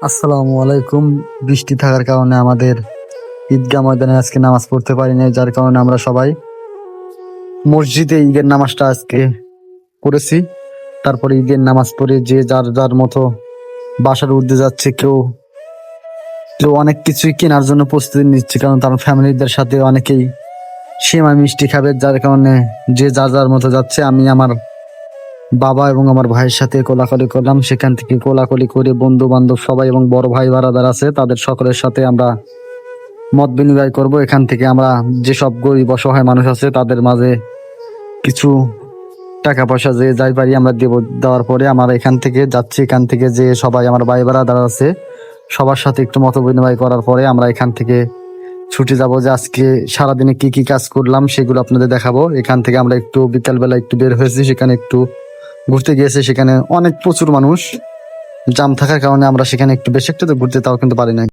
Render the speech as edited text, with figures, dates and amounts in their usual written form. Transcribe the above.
আসসালামু আলাইকুম। বৃষ্টি থাকার কারণে আমাদের ঈদগাহ ময়দানে আজকে নামাজ পড়তে পারি নাই, যার কারণে আমরা সবাই মসজিদে ঈদের নামাজটা আজকে পড়েছি। তারপরে ঈদের নামাজ পড়ে যে যার যার মতো বাসার উদ্দেশ্যে যাচ্ছে। কেউ কেউ অনেক কিছুই কেনার জন্য প্রস্তুতি নিচ্ছে, কারণ তার ফ্যামিলিদের সাথে অনেকেই সেমাই মিষ্টি খাবে, যার কারণে যে যার যার মতো যাচ্ছে। আমি আমার বাবা এবং আমার ভাইয়ের সাথে কোলাকুলি করলাম। সেখান থেকে কোলাকুলি করে বন্ধু বান্ধব সবাই এবং বড় ভাই বারাদার আছে তাদের সকলের সাথে আমরা মত বিনিময় করব। এখান থেকে আমরা যেসব গরিব অসহায় মানুষ আছে তাদের মাঝে কিছু টাকা পয়সা যে যাই পারি আমরা দেব। দেওয়ার পরে আমরা এখান থেকে যাচ্ছি। এখান থেকে যে সবাই আমার ভাই বারাদার আছে সবার সাথে একটু মত বিনিময় করার পরে আমরা এখান থেকে ছুটে যাব। যে আজকে সারাদিনে কি কি কাজ করলাম সেগুলো আপনাদের দেখাবো। এখান থেকে আমরা একটু বিকালবেলা একটু বের হয়েছি, সেখানে একটু ঘুরতে গিয়েছে। সেখানে অনেক প্রচুর মানুষ, জাম থাকার কারণে আমরা সেখানে একটু বেশি একটু তো ঘুরতে তাও কিন্তু পারি নাই।